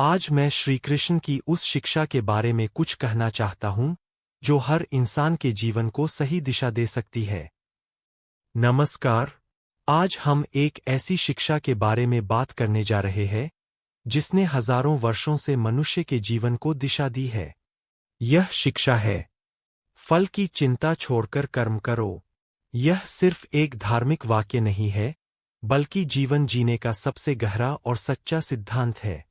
आज मैं श्री कृष्ण की उस शिक्षा के बारे में कुछ कहना चाहता हूं जो हर इंसान के जीवन को सही दिशा दे सकती है। नमस्कार। आज हम एक ऐसी शिक्षा के बारे में बात करने जा रहे हैं जिसने हजारों वर्षों से मनुष्य के जीवन को दिशा दी है। यह शिक्षा है, फल की चिंता छोड़कर कर्म करो। यह सिर्फ एक धार्मिक वाक्य नहीं है, बल्कि जीवन जीने का सबसे गहरा और सच्चा सिद्धांत है।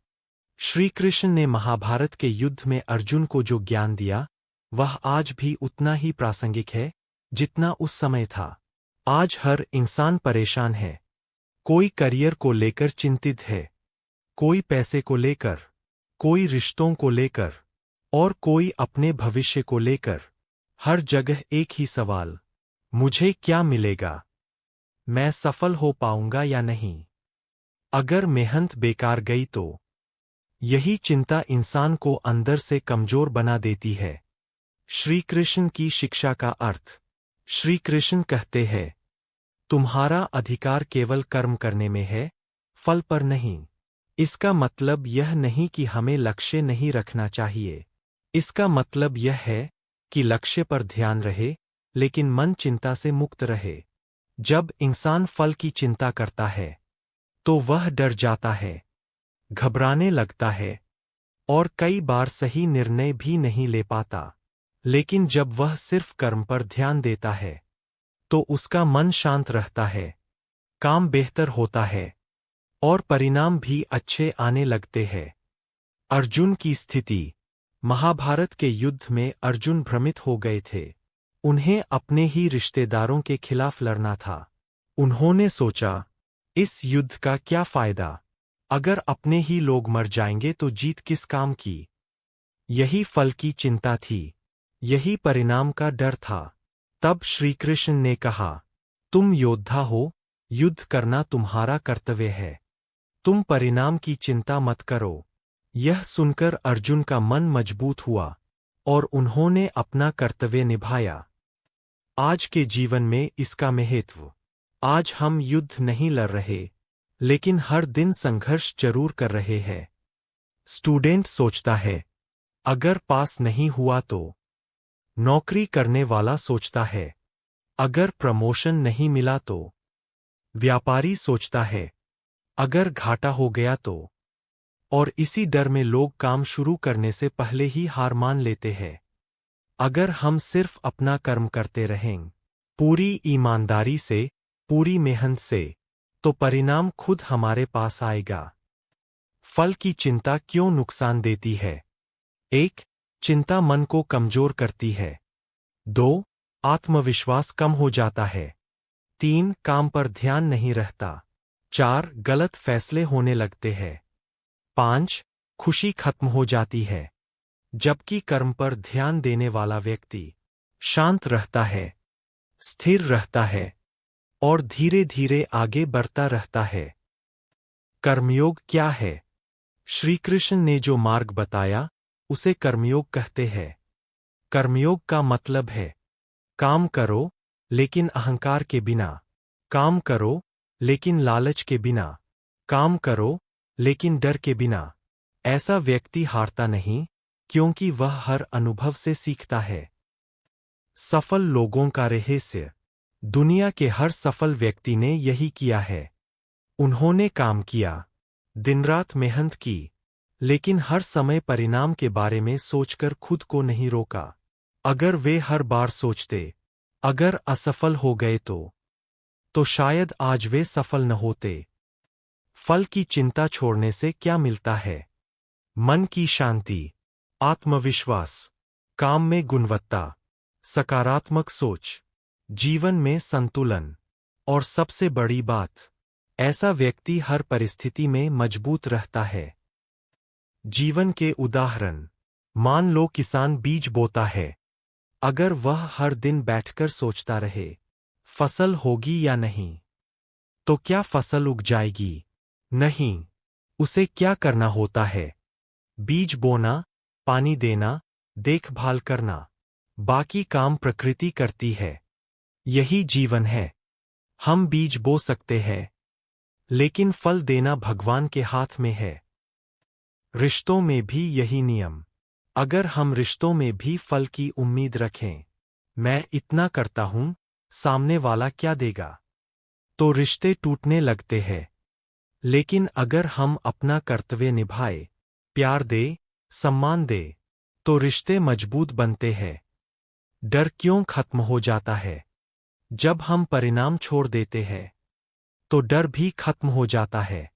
श्री कृष्ण ने महाभारत के युद्ध में अर्जुन को जो ज्ञान दिया, वह आज भी उतना ही प्रासंगिक है जितना उस समय था। आज हर इंसान परेशान है। कोई करियर को लेकर चिंतित है, कोई पैसे को लेकर, कोई रिश्तों को लेकर और कोई अपने भविष्य को लेकर। हर जगह एक ही सवाल, मुझे क्या मिलेगा? मैं सफल हो पाऊंगा या नहीं? अगर मेहनत बेकार गई तो? यही चिंता इंसान को अंदर से कमजोर बना देती है। श्री कृष्ण की शिक्षा का अर्थ। श्री कृष्ण कहते हैं, तुम्हारा अधिकार केवल कर्म करने में है, फल पर नहीं। इसका मतलब यह नहीं कि हमें लक्ष्य नहीं रखना चाहिए। इसका मतलब यह है कि लक्ष्य पर ध्यान रहे, लेकिन मन चिंता से मुक्त रहे। जब इंसान फल की चिंता करता है, तो वह डर जाता है, घबराने लगता है और कई बार सही निर्णय भी नहीं ले पाता। लेकिन जब वह सिर्फ कर्म पर ध्यान देता है, तो उसका मन शांत रहता है, काम बेहतर होता है और परिणाम भी अच्छे आने लगते हैं। अर्जुन की स्थिति। महाभारत के युद्ध में अर्जुन भ्रमित हो गए थे। उन्हें अपने ही रिश्तेदारों के खिलाफ लड़ना था। उन्होंने सोचा, इस युद्ध का क्या फायदा? अगर अपने ही लोग मर जाएंगे तो जीत किस काम की? यही फल की चिंता थी, यही परिणाम का डर था। तब श्री कृष्ण ने कहा, तुम योद्धा हो, युद्ध करना तुम्हारा कर्तव्य है। तुम परिणाम की चिंता मत करो। यह सुनकर अर्जुन का मन मजबूत हुआ और उन्होंने अपना कर्तव्य निभाया। आज के जीवन में इसका महत्व। आज हम युद्ध नहीं लड़ रहे, लेकिन हर दिन संघर्ष जरूर कर रहे हैं। स्टूडेंट सोचता है, अगर पास नहीं हुआ तो? नौकरी करने वाला सोचता है, अगर प्रमोशन नहीं मिला तो? व्यापारी सोचता है, अगर घाटा हो गया तो? और इसी डर में लोग काम शुरू करने से पहले ही हार मान लेते हैं। अगर हम सिर्फ अपना कर्म करते रहें, पूरी ईमानदारी से, पूरी मेहनत से, तो परिणाम खुद हमारे पास आएगा। फल की चिंता क्यों नुकसान देती है? 1. चिंता मन को कमजोर करती है। 2. आत्मविश्वास कम हो जाता है। 3. काम पर ध्यान नहीं रहता। 4. गलत फैसले होने लगते हैं। 5. खुशी खत्म हो जाती है। जबकि कर्म पर ध्यान देने वाला व्यक्ति शांत रहता है, स्थिर रहता है और धीरे धीरे आगे बढ़ता रहता है। कर्मयोग क्या है? श्री कृष्ण ने जो मार्ग बताया, उसे कर्मयोग कहते हैं। कर्मयोग का मतलब है, काम करो लेकिन अहंकार के बिना, काम करो लेकिन लालच के बिना, काम करो लेकिन डर के बिना। ऐसा व्यक्ति हारता नहीं, क्योंकि वह हर अनुभव से सीखता है। सफल लोगों का रहस्य। दुनिया के हर सफल व्यक्ति ने यही किया है। उन्होंने काम किया, दिन रात मेहनत की, लेकिन हर समय परिणाम के बारे में सोचकर खुद को नहीं रोका। अगर वे हर बार सोचते, अगर असफल हो गए तो शायद आज वे सफल न होते। फल की चिंता छोड़ने से क्या मिलता है? मन की शांति, आत्मविश्वास, काम में गुणवत्ता, सकारात्मक सोच, जीवन में संतुलन और सबसे बड़ी बात, ऐसा व्यक्ति हर परिस्थिति में मजबूत रहता है। जीवन के उदाहरण। मान लो किसान बीज बोता है। अगर वह हर दिन बैठकर सोचता रहे, फसल होगी या नहीं, तो क्या फसल उग जाएगी? नहीं। उसे क्या करना होता है? बीज बोना, पानी देना, देखभाल करना। बाकी काम प्रकृति करती है। यही जीवन है। हम बीज बो सकते हैं, लेकिन फल देना भगवान के हाथ में है। रिश्तों में भी यही नियम। अगर हम रिश्तों में भी फल की उम्मीद रखें, मैं इतना करता हूं, सामने वाला क्या देगा, तो रिश्ते टूटने लगते हैं। लेकिन अगर हम अपना कर्तव्य निभाए, प्यार दे, सम्मान दे, तो रिश्ते मजबूत बनते हैं। डर क्यों खत्म हो जाता है? जब हम परिणाम छोड़ देते हैं, तो डर भी खत्म हो जाता है।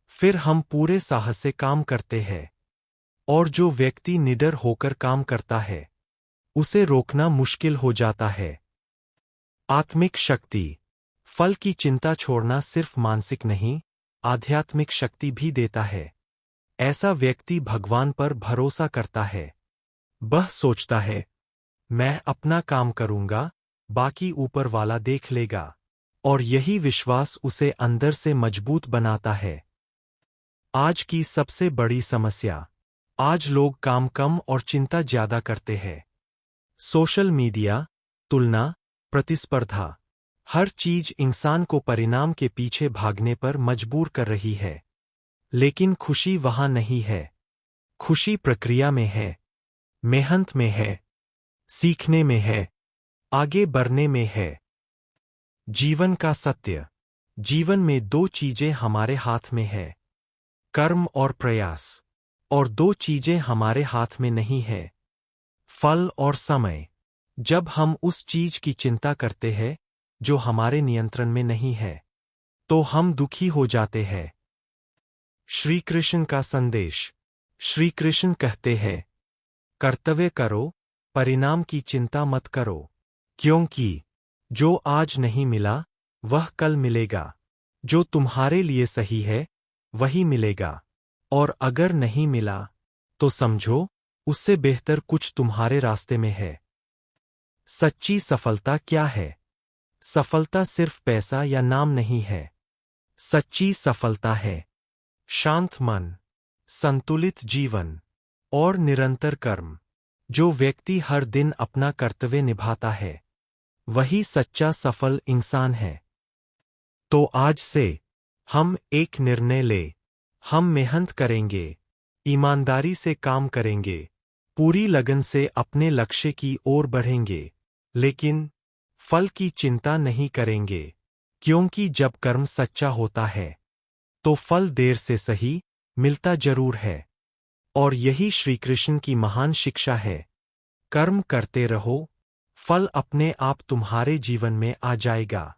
फिर हम पूरे साहस से काम करते हैं। और जो व्यक्ति निडर होकर काम करता है, उसे रोकना मुश्किल हो जाता है। आत्मिक शक्ति। फल की चिंता छोड़ना सिर्फ मानसिक नहीं, आध्यात्मिक शक्ति भी देता है। ऐसा व्यक्ति भगवान पर भरोसा करता है। वह सोचता है, मैं अपना काम करूंगा, बाकी ऊपर वाला देख लेगा। और यही विश्वास उसे अंदर से मजबूत बनाता है। आज की सबसे बड़ी समस्या। आज लोग काम कम और चिंता ज्यादा करते हैं। सोशल मीडिया, तुलना, प्रतिस्पर्धा, हर चीज इंसान को परिणाम के पीछे भागने पर मजबूर कर रही है। लेकिन खुशी वहां नहीं है। खुशी प्रक्रिया में है, मेहनत में है, सीखने में है, आगे बढ़ने में है। जीवन का सत्य। जीवन में दो चीजें हमारे हाथ में है, कर्म और प्रयास। और दो चीजें हमारे हाथ में नहीं है, फल और समय। जब हम उस चीज की चिंता करते हैं जो हमारे नियंत्रण में नहीं है, तो हम दुखी हो जाते हैं। श्री कृष्ण का संदेश। श्री कृष्ण कहते हैं, कर्तव्य करो, परिणाम की चिंता मत करो। क्योंकि जो आज नहीं मिला, वह कल मिलेगा। जो तुम्हारे लिए सही है, वही मिलेगा। और अगर नहीं मिला, तो समझो, उससे बेहतर कुछ तुम्हारे रास्ते में है। सच्ची सफलता क्या है? सफलता सिर्फ पैसा या नाम नहीं है। सच्ची सफलता है शांत मन, संतुलित जीवन और निरंतर कर्म। जो व्यक्ति हर दिन अपना कर्तव्य निभाता है, वही सच्चा सफल इंसान है। तो आज से हम एक निर्णय ले। हम मेहनत करेंगे, ईमानदारी से काम करेंगे, पूरी लगन से अपने लक्ष्य की ओर बढ़ेंगे। लेकिन फल की चिंता नहीं करेंगे, क्योंकि जब कर्म सच्चा होता है, तो फल देर से सही मिलता जरूर है। और यही श्री कृष्ण की महान शिक्षा है। कर्म करते रहो, फल अपने आप तुम्हारे जीवन में आ जाएगा।